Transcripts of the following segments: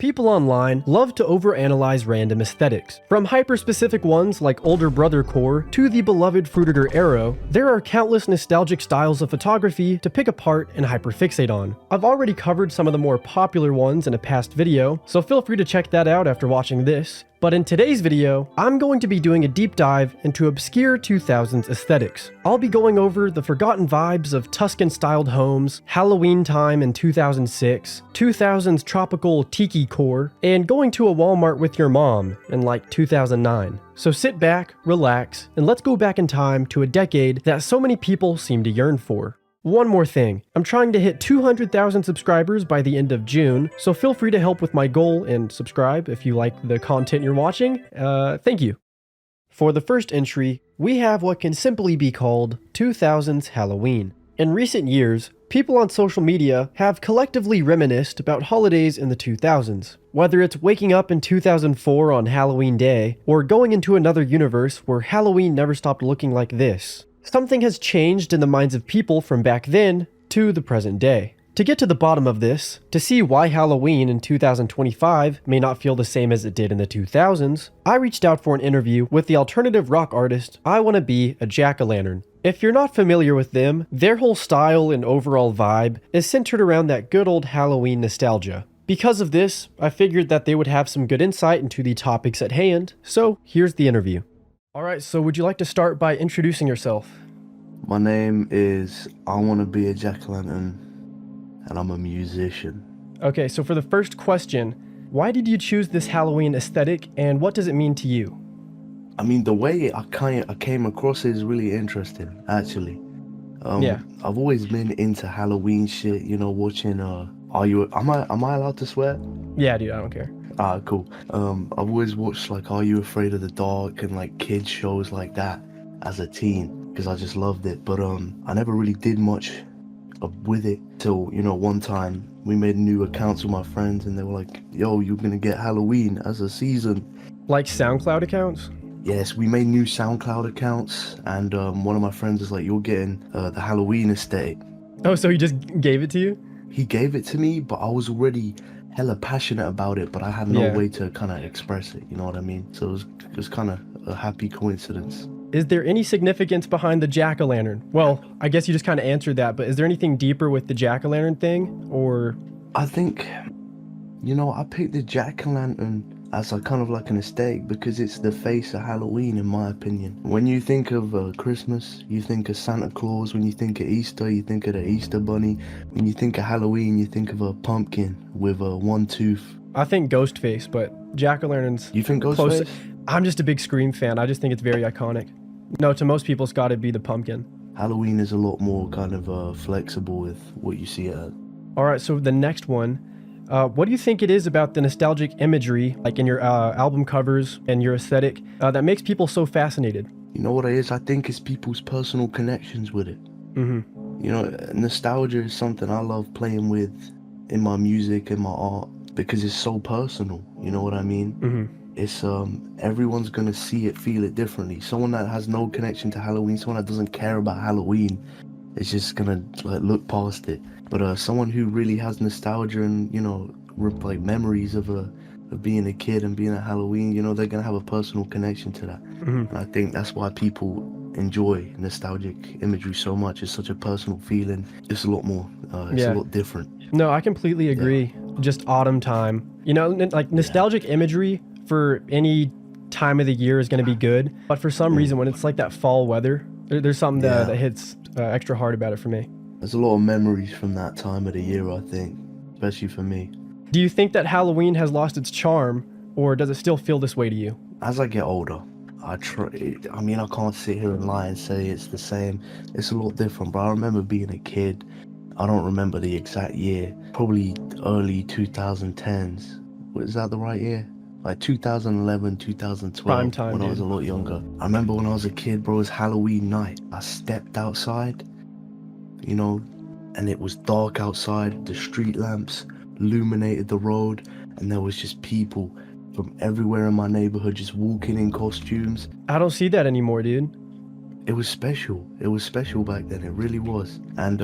People online love to overanalyze random aesthetics. From hyper-specific ones like older brother core to the beloved fruitator arrow, there are countless nostalgic styles of photography to pick apart and hyperfixate on. I've already covered some of the more popular ones in a past video, so feel free to check that out after watching this. But in today's video, I'm going to be doing a deep dive into obscure 2000s aesthetics. I'll be going over the forgotten vibes of Tuscan-styled homes, Halloween time in 2006, 2000s tropical tiki core, and going to a Walmart with your mom in like 2009. So sit back, relax, and let's go back in time to a decade that so many people seem to yearn for. One more thing, I'm trying to hit 200,000 subscribers by the end of June, so feel free to help with my goal and subscribe if you like the content you're watching. Thank you. For the first entry, we have what can simply be called 2000s Halloween. In recent years, people on social media have collectively reminisced about holidays in the 2000s. Whether it's waking up in 2004 on Halloween Day, or going into another universe where Halloween never stopped looking like this. Something has changed in the minds of people from back then to the present day. To get to the bottom of this, to see why Halloween in 2025 may not feel the same as it did in the 2000s, I reached out for an interview with the alternative rock artist I Wanna Be a Jack-O-Lantern. If you're not familiar with them, their whole style and overall vibe is centered around that good old Halloween nostalgia. Because of this, I figured that they would have some good insight into the topics at hand, so here's the interview. Alright, so would you like to start by introducing yourself? My name is I Wanna Be a Jack-O-Lantern, and I'm a musician. Okay, so for the first question, why did you choose this Halloween aesthetic, and what does it mean to you? I mean, the way I came across it is really interesting, actually. Yeah. I've always been into Halloween shit, you know, watching, am I allowed to swear? Yeah, dude, I don't care. Ah, cool. I've always watched, like, Are You Afraid of the Dark and, like, kids shows like that as a teen, because I just loved it. But, I never really did much with it till, you know, one time we made new accounts with my friends and they were like, yo, you're gonna get Halloween as a season. Like SoundCloud accounts? Yes, we made new SoundCloud accounts, and one of my friends was like, you're getting the Halloween aesthetic. Oh, so he just gave it to you? He gave it to me, but I was already hella passionate about it, but I had no way to kind of express it, you know what I mean? So it was kind of a happy coincidence. Is there any significance behind the jack-o'-lantern? Well, I guess you just kind of answered that, but is there anything deeper with the jack-o'-lantern thing, or? I think, you know, I picked the jack-o'-lantern as a kind of like an aesthetic because it's the face of Halloween, in my opinion. When you think of Christmas, you think of Santa Claus. When you think of Easter, you think of the Easter Bunny. When you think of Halloween, you think of a pumpkin with one tooth. I think Ghostface, but jack-o'-lantern's You think Ghostface? close. I'm just a big Scream fan. I just think it's very iconic. No, to most people, it's got to be the pumpkin. Halloween is a lot more kind of flexible with what you see at. All right, so the next one. What do you think it is about the nostalgic imagery, like in your album covers and your aesthetic, that makes people so fascinated? You know what it is? I think it's people's personal connections with it. Mm-hmm. You know, nostalgia is something I love playing with in my music and my art because it's so personal. You know what I mean? Mm-hmm. It's everyone's gonna see it, feel it differently. Someone that has no connection to Halloween, someone that doesn't care about Halloween, is just gonna like look past it. But someone who really has nostalgia and, you know, like memories of being a kid and being at Halloween, you know, they're gonna have a personal connection to that. Mm-hmm. And I think that's why people enjoy nostalgic imagery so much. It's such a personal feeling. It's a lot more. It's a lot different. No, I completely agree. Just autumn time. You know, like nostalgic imagery for any time of the year is going to be good. But for some reason, when it's like that fall weather, there's something that hits extra hard about it for me. There's a lot of memories from that time of the year, I think, especially for me. Do you think that Halloween has lost its charm, or does it still feel this way to you? As I get older, I can't sit here and lie and say it's the same. It's a lot different, but I remember being a kid. I don't remember the exact year, probably early 2010s. Was that the right year? Like 2011, 2012, Prime time, when dude. I was a lot younger. I remember when I was a kid, bro, it was Halloween night. I stepped outside, you know, and it was dark outside. The street lamps illuminated the road, and there was just people from everywhere in my neighborhood just walking in costumes. I don't see that anymore, dude. It was special. It was special back then. It really was. And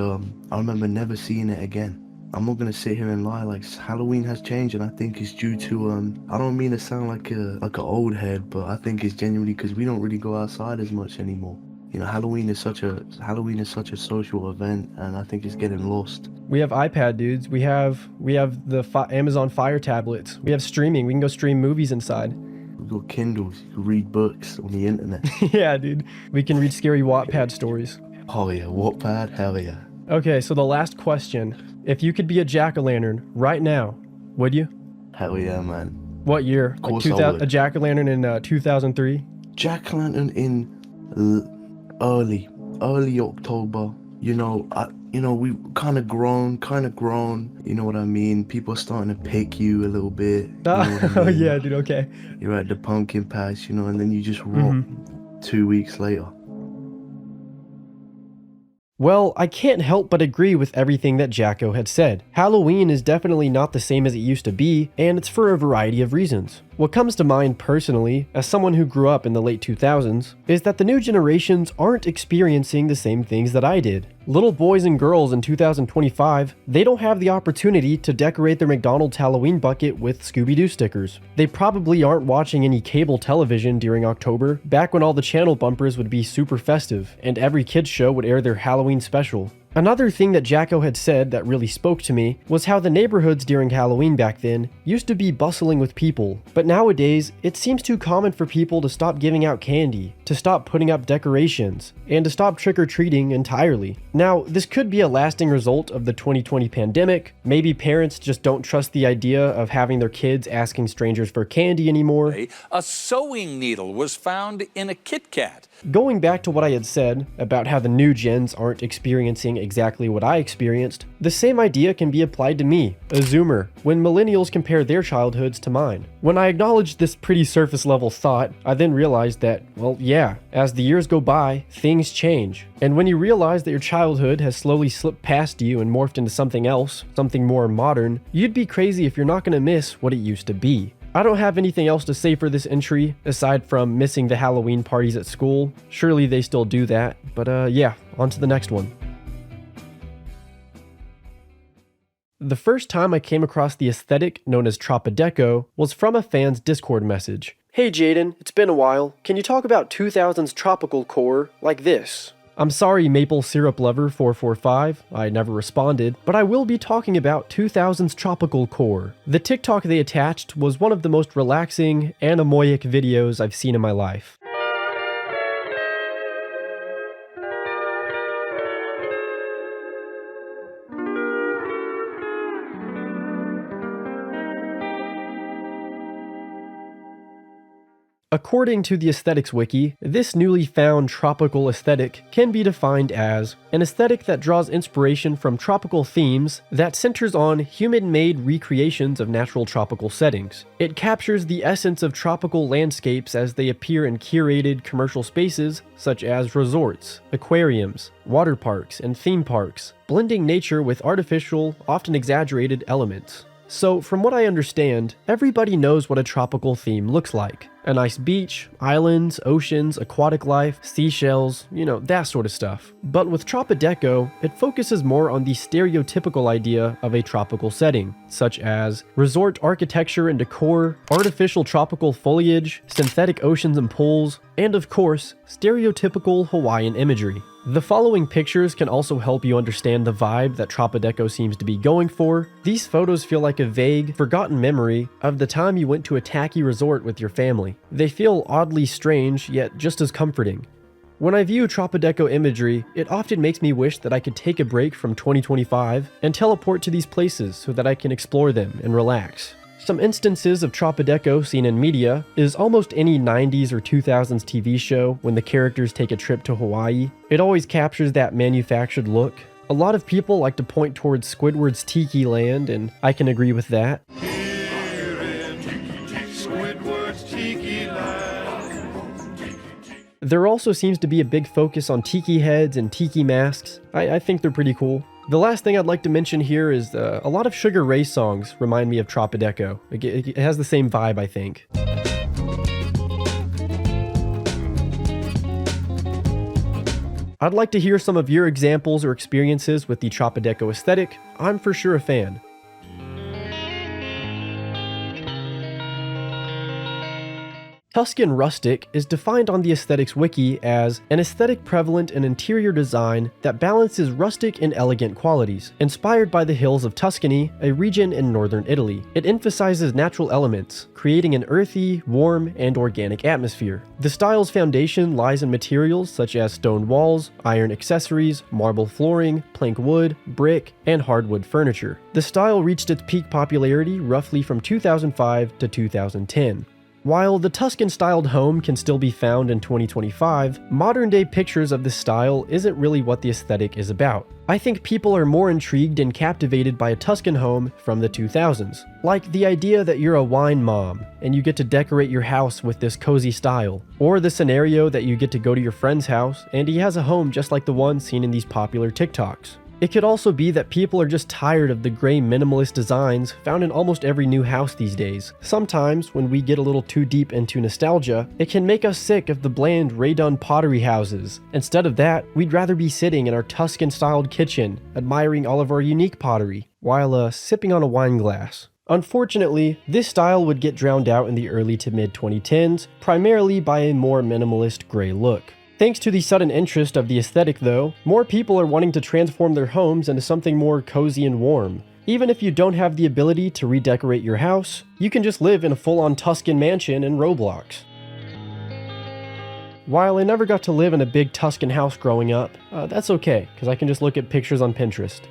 I remember never seeing it again. I'm not gonna sit here and lie. Like, Halloween has changed, and I think it's due to I don't mean to sound like an old head, but I think it's genuinely because we don't really go outside as much anymore. You know, Halloween is such a social event, and I think it's getting lost. We have iPad dudes. We have the Amazon Fire tablets. We have streaming. We can go stream movies inside. We've got Kindles. You can read books on the internet. Yeah, dude. We can read scary Wattpad stories. Oh yeah, Wattpad, hell yeah. Okay, so the last question. If you could be a jack-o'-lantern right now, would you? Hell yeah, man. What year? Of course I would. A jack-o'-lantern in 2003? Jack-o'-lantern in early October. You know, we kind of grown. You know what I mean? People are starting to pick you a little bit. You know what I mean? Yeah, dude, okay. You're at the pumpkin patch, you know, and then you just rock 2 weeks later. Well, I can't help but agree with everything that Jacko had said. Halloween is definitely not the same as it used to be, and it's for a variety of reasons. What comes to mind personally, as someone who grew up in the late 2000s, is that the new generations aren't experiencing the same things that I did. Little boys and girls in 2025, they don't have the opportunity to decorate their McDonald's Halloween bucket with Scooby-Doo stickers. They probably aren't watching any cable television during October, back when all the channel bumpers would be super festive, and every kids show would air their Halloween special. Another thing that Jacko had said that really spoke to me was how the neighborhoods during Halloween back then used to be bustling with people, but nowadays it seems too common for people to stop giving out candy, to stop putting up decorations, and to stop trick-or-treating entirely. Now, this could be a lasting result of the 2020 pandemic. Maybe parents just don't trust the idea of having their kids asking strangers for candy anymore. A sewing needle was found in a Kit Kat. Going back to what I had said about how the new gens aren't experiencing exactly what I experienced, the same idea can be applied to me, a Zoomer, when millennials compare their childhoods to mine. When I acknowledged this pretty surface level thought, I then realized that, well, yeah, as the years go by, things change. And when you realize that your childhood has slowly slipped past you and morphed into something else, something more modern, you'd be crazy if you're not going to miss what it used to be. I don't have anything else to say for this entry, aside from missing the Halloween parties at school. Surely they still do that, but yeah, on to the next one. The first time I came across the aesthetic known as Tropideco was from a fan's Discord message. Hey Jaden, it's been a while. Can you talk about 2000s tropical core like this? I'm sorry, Maple Syrup Lover 445, I never responded, but I will be talking about 2000s tropical core. The TikTok they attached was one of the most relaxing, anemoic videos I've seen in my life. According to the Aesthetics Wiki, this newly found tropical aesthetic can be defined as an aesthetic that draws inspiration from tropical themes that centers on human-made recreations of natural tropical settings. It captures the essence of tropical landscapes as they appear in curated commercial spaces such as resorts, aquariums, water parks, and theme parks, blending nature with artificial, often exaggerated elements. So, from what I understand, everybody knows what a tropical theme looks like. A nice beach, islands, oceans, aquatic life, seashells, you know, that sort of stuff. But with Tropideco, it focuses more on the stereotypical idea of a tropical setting, such as resort architecture and decor, artificial tropical foliage, synthetic oceans and pools, and of course, stereotypical Hawaiian imagery. The following pictures can also help you understand the vibe that Tropideco seems to be going for. These photos feel like a vague, forgotten memory of the time you went to a tacky resort with your family. They feel oddly strange, yet just as comforting. When I view Tropideco imagery, it often makes me wish that I could take a break from 2025 and teleport to these places so that I can explore them and relax. Some instances of Tropideco seen in media is almost any 90s or 2000s TV show when the characters take a trip to Hawaii. It always captures that manufactured look. A lot of people like to point towards Squidward's Tiki Land, and I can agree with that. There also seems to be a big focus on tiki heads and tiki masks. I think they're pretty cool. The last thing I'd like to mention here is a lot of Sugar Ray songs remind me of Tropideco. It has the same vibe, I think. I'd like to hear some of your examples or experiences with the Tropideco aesthetic. I'm for sure a fan. Tuscan Rustic is defined on the Aesthetics Wiki as an aesthetic prevalent in interior design that balances rustic and elegant qualities, inspired by the hills of Tuscany, a region in northern Italy. It emphasizes natural elements, creating an earthy, warm, and organic atmosphere. The style's foundation lies in materials such as stone walls, iron accessories, marble flooring, plank wood, brick, and hardwood furniture. The style reached its peak popularity roughly from 2005 to 2010. While the Tuscan-styled home can still be found in 2025, modern-day pictures of this style isn't really what the aesthetic is about. I think people are more intrigued and captivated by a Tuscan home from the 2000s. Like the idea that you're a wine mom, and you get to decorate your house with this cozy style. Or the scenario that you get to go to your friend's house, and he has a home just like the one seen in these popular TikToks. It could also be that people are just tired of the gray minimalist designs found in almost every new house these days. Sometimes, when we get a little too deep into nostalgia, it can make us sick of the bland, redone pottery houses. Instead of that, we'd rather be sitting in our Tuscan-styled kitchen, admiring all of our unique pottery, while sipping on a wine glass. Unfortunately, this style would get drowned out in the early to mid-2010s, primarily by a more minimalist gray look. Thanks to the sudden interest of the aesthetic though, more people are wanting to transform their homes into something more cozy and warm. Even if you don't have the ability to redecorate your house, you can just live in a full-on Tuscan mansion in Roblox. While I never got to live in a big Tuscan house growing up, that's okay, because I can just look at pictures on Pinterest.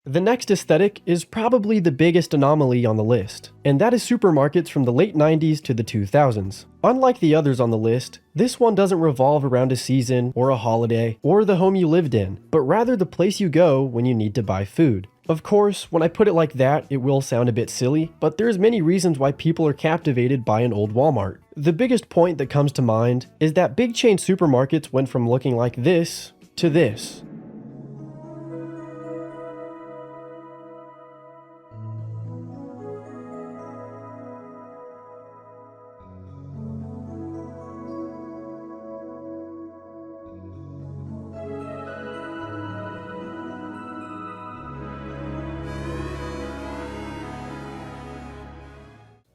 The next aesthetic is probably the biggest anomaly on the list, and that is supermarkets from the late 90s to the 2000s. Unlike the others on the list, this one doesn't revolve around a season or a holiday or the home you lived in, but rather the place you go when you need to buy food. Of course, when I put it like that, it will sound a bit silly, but there's many reasons why people are captivated by an old Walmart. The biggest point that comes to mind is that big chain supermarkets went from looking like this to this.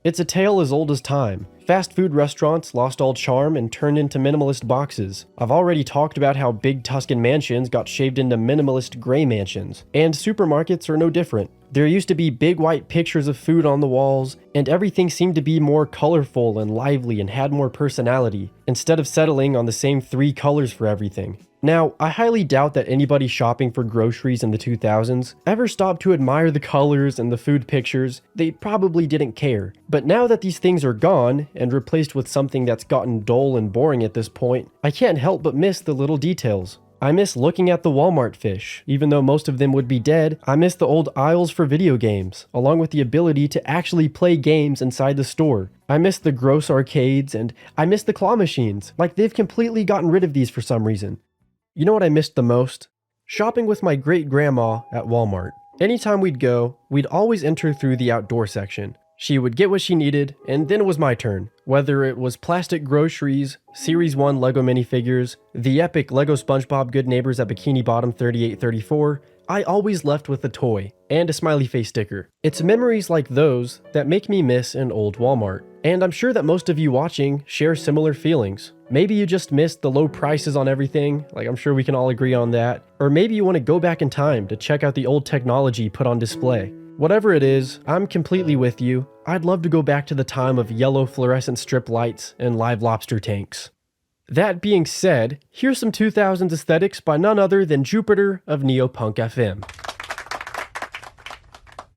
It's a tale as old as time. Fast food restaurants lost all charm and turned into minimalist boxes. I've already talked about how big Tuscan mansions got shaved into minimalist gray mansions, and supermarkets are no different. There used to be big white pictures of food on the walls, and everything seemed to be more colorful and lively and had more personality, instead of settling on the same 3 colors for everything. Now, I highly doubt that anybody shopping for groceries in the 2000s ever stopped to admire the colors and the food pictures. They probably didn't care. But now that these things are gone and replaced with something that's gotten dull and boring at this point, I can't help but miss the little details. I miss looking at the Walmart fish. Even though most of them would be dead, I miss the old aisles for video games, along with the ability to actually play games inside the store. I miss the gross arcades, and I miss the claw machines. Like they've completely gotten rid of these for some reason. You know what I missed the most? Shopping with my great-grandma at Walmart. Anytime we'd go, we'd always enter through the outdoor section. She would get what she needed, and then it was my turn. Whether it was plastic groceries, Series 1 LEGO minifigures, the epic LEGO SpongeBob Good Neighbors at Bikini Bottom 3834, I always left with a toy and a smiley face sticker. It's memories like those that make me miss an old Walmart. And I'm sure that most of you watching share similar feelings. Maybe you just missed the low prices on everything, like I'm sure we can all agree on that. Or maybe you want to go back in time to check out the old technology put on display. Whatever it is, I'm completely with you. I'd love to go back to the time of yellow fluorescent strip lights and live lobster tanks. That being said, here's some 2000s aesthetics by none other than Jupiter of NeoPunkFM.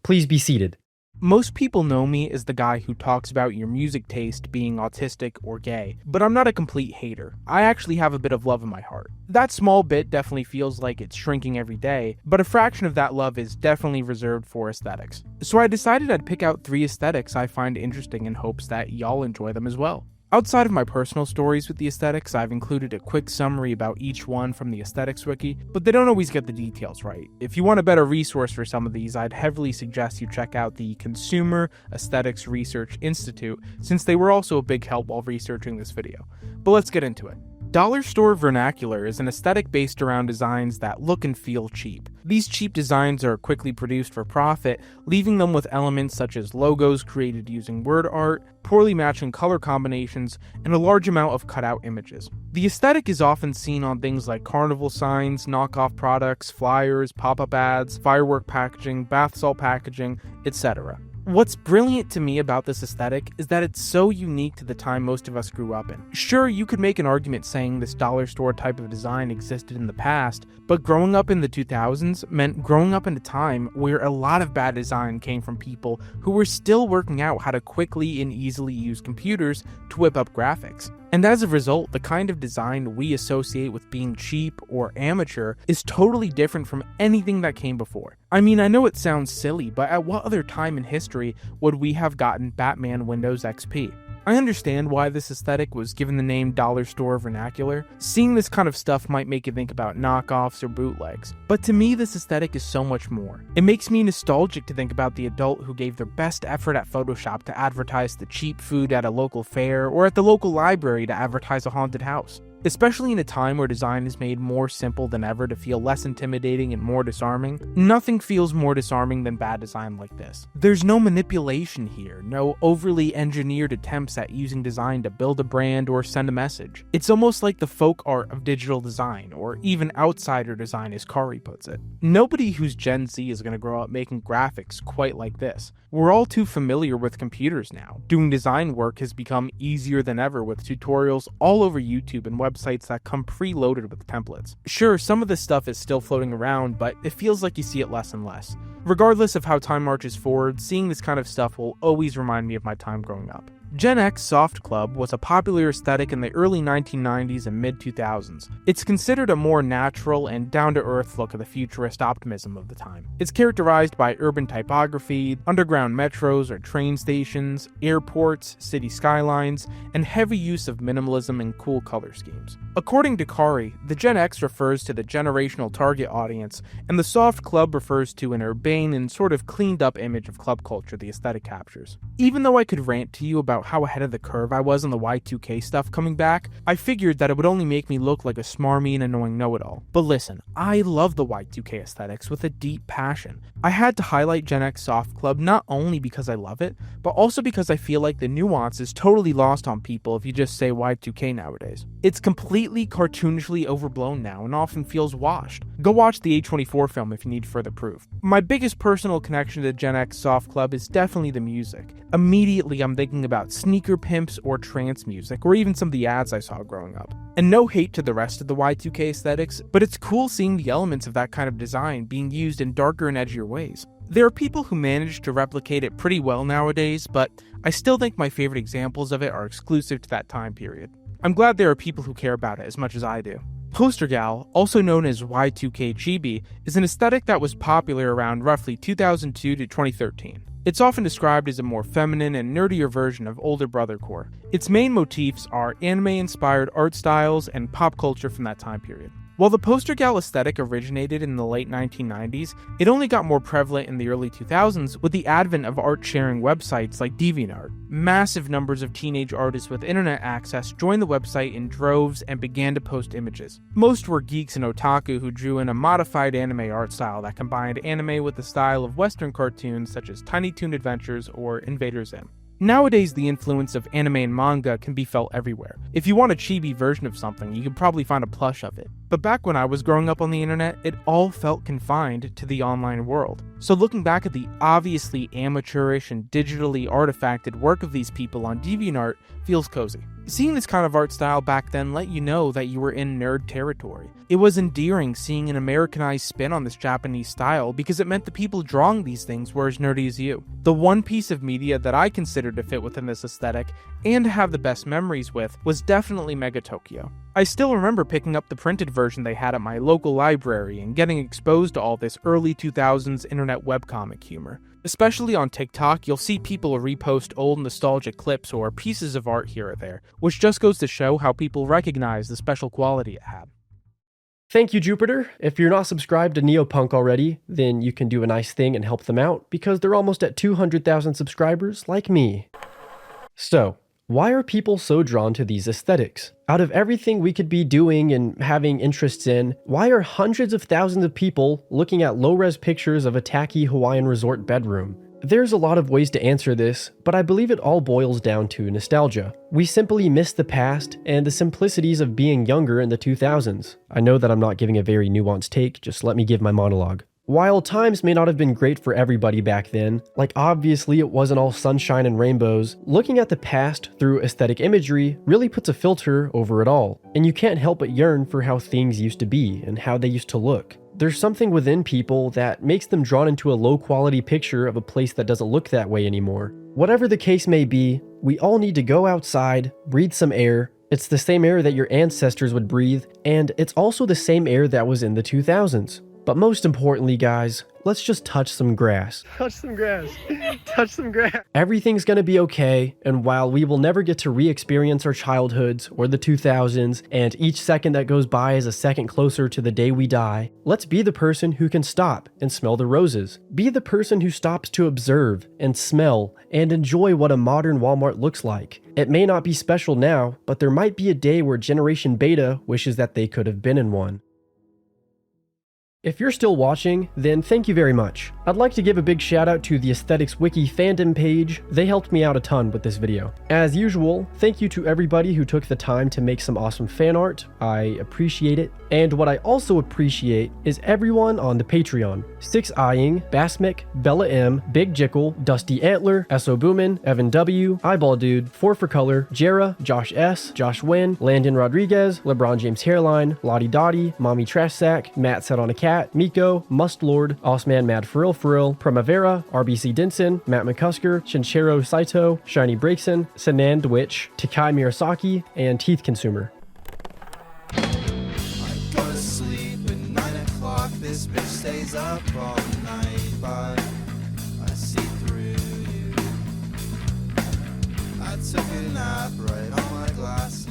Please be seated. Most people know me as the guy who talks about your music taste being autistic or gay, but I'm not a complete hater. I actually have a bit of love in my heart. That small bit definitely feels like it's shrinking every day, but a fraction of that love is definitely reserved for aesthetics. So I decided I'd pick out 3 aesthetics I find interesting in hopes that y'all enjoy them as well. Outside of my personal stories with the aesthetics, I've included a quick summary about each one from the Aesthetics Wiki, but they don't always get the details right. If you want a better resource for some of these, I'd heavily suggest you check out the Consumer Aesthetics Research Institute, since they were also a big help while researching this video. But let's get into it. Dollar store vernacular is an aesthetic based around designs that look and feel cheap. These cheap designs are quickly produced for profit, leaving them with elements such as logos created using word art, poorly matching color combinations, and a large amount of cutout images. The aesthetic is often seen on things like carnival signs, knockoff products, flyers, pop-up ads, firework packaging, bath salt packaging, etc. What's brilliant to me about this aesthetic is that it's so unique to the time most of us grew up in. Sure, you could make an argument saying this dollar store type of design existed in the past, but growing up in the 2000s meant growing up in a time where a lot of bad design came from people who were still working out how to quickly and easily use computers to whip up graphics. And as a result, the kind of design we associate with being cheap or amateur is totally different from anything that came before. I mean, I know it sounds silly, but at what other time in history would we have gotten Batman Windows XP? I understand why this aesthetic was given the name dollar store vernacular. Seeing this kind of stuff might make you think about knockoffs or bootlegs, but to me this aesthetic is so much more. It makes me nostalgic to think about the adult who gave their best effort at Photoshop to advertise the cheap food at a local fair or at the local library to advertise a haunted house. Especially in a time where design is made more simple than ever to feel less intimidating and more disarming, nothing feels more disarming than bad design like this. There's no manipulation here, no overly engineered attempts at using design to build a brand or send a message. It's almost like the folk art of digital design, or even outsider design as Kari puts it. Nobody who's Gen Z is going to grow up making graphics quite like this. We're all too familiar with computers now. Doing design work has become easier than ever with tutorials all over YouTube and websites that come preloaded with templates. Sure, some of this stuff is still floating around, but it feels like you see it less and less. Regardless of how time marches forward, seeing this kind of stuff will always remind me of my time growing up. GenX SoftClub was a popular aesthetic in the early 1990s and mid-2000s. It's considered a more natural and down-to-earth look of the futurist optimism of the time. It's characterized by urban typography, underground metros or train stations, airports, city skylines, and heavy use of minimalism and cool color schemes. According to Kari, the Gen X refers to the generational target audience, and the SoftClub refers to an urbane and sort of cleaned-up image of club culture the aesthetic captures. Even though I could rant to you about how ahead of the curve I was on the Y2K stuff coming back, I figured that it would only make me look like a smarmy and annoying know-it-all. But listen, I love the Y2K aesthetics with a deep passion. I had to highlight GenX SoftClub not only because I love it, but also because I feel like the nuance is totally lost on people if you just say Y2K nowadays. It's completely cartoonishly overblown now and often feels washed. Go watch the A24 film if you need further proof. My biggest personal connection to GenX SoftClub is definitely the music. Immediately I'm thinking about sneaker pimps or trance music, or even some of the ads I saw growing up. And no hate to the rest of the Y2K aesthetics, but it's cool seeing the elements of that kind of design being used in darker and edgier ways. There are people who manage to replicate it pretty well nowadays, but I still think my favorite examples of it are exclusive to that time period. I'm glad there are people who care about it as much as I do. Poster gal, also known as Y2K Chibi, is an aesthetic that was popular around roughly 2002 to 2013. It's often described as a more feminine and nerdier version of older brothercore. Its main motifs are anime-inspired art styles and pop culture from that time period. While the poster gal aesthetic originated in the late 1990s, it only got more prevalent in the early 2000s with the advent of art-sharing websites like DeviantArt. Massive numbers of teenage artists with internet access joined the website in droves and began to post images. Most were geeks and otaku who drew in a modified anime art style that combined anime with the style of Western cartoons such as Tiny Toon Adventures or Invader Zim. Nowadays, the influence of anime and manga can be felt everywhere. If you want a chibi version of something, you can probably find a plush of it. But back when I was growing up on the internet, it all felt confined to the online world. So looking back at the obviously amateurish and digitally artifacted work of these people on DeviantArt feels cozy. Seeing this kind of art style back then let you know that you were in nerd territory. It was endearing seeing an Americanized spin on this Japanese style because it meant the people drawing these things were as nerdy as you. The one piece of media that I considered to fit within this aesthetic and have the best memories with was definitely Mega Tokyo. I still remember picking up the printed version they had at my local library and getting exposed to all this early 2000s internet webcomic humor. Especially on TikTok, you'll see people repost old nostalgic clips or pieces of art here or there, which just goes to show how people recognize the special quality it had. Thank you, Jupiter. If you're not subscribed to NeoPunk already, then you can do a nice thing and help them out because they're almost at 200,000 subscribers like me. So, Why are people so drawn to these aesthetics? Out of everything we could be doing and having interests in, why are hundreds of thousands of people looking at low-res pictures of a tacky Hawaiian resort bedroom? There's a lot of ways to answer this, but I believe it all boils down to nostalgia. We simply miss the past and the simplicities of being younger in the 2000s. I know that I'm not giving a very nuanced take, just let me give my monologue. While times may not have been great for everybody back then, like obviously it wasn't all sunshine and rainbows, looking at the past through aesthetic imagery really puts a filter over it all, and you can't help but yearn for how things used to be and how they used to look. There's something within people that makes them drawn into a low-quality picture of a place that doesn't look that way anymore. Whatever the case may be, we all need to go outside, breathe some air. It's the same air that your ancestors would breathe, and it's also the same air that was in the 2000s. But most importantly, guys, let's just touch some grass. Touch some grass. Touch some grass. Everything's gonna be okay, and while we will never get to re-experience our childhoods or the 2000s, and each second that goes by is a second closer to the day we die, let's be the person who can stop and smell the roses. Be the person who stops to observe and smell and enjoy what a modern Walmart looks like. It may not be special now, but there might be a day where Generation Beta wishes that they could have been in one. If you're still watching, then thank you very much. I'd like to give a big shout out to the Aesthetics Wiki fandom page. They helped me out a ton with this video. As usual, thank you to everybody who took the time to make some awesome fan art. I appreciate it. And what I also appreciate is everyone on the Patreon. Six Eyeing, Basmic, Bella M, Big Jickle, Dusty Antler, S.O. Boomin, Evan W, Eyeball Dude, 4 for Color, Jera, Josh S, Josh Wynn, Landon Rodriguez, LeBron James Hairline, Lottie Dottie, Mommy Trash Sack, Matt Set on a Cat, Miko, Mustlord, Osman Mad For Real, Primavera, RBC Denson, Matt McCusker, Shinchero Saito, Shiny Breakson, Sanand Witch, Takai Murasaki, and Teeth Consumer. I go to sleep at 9 o'clock, this bitch stays up all night, but I see through you. I took a nap right on my glasses.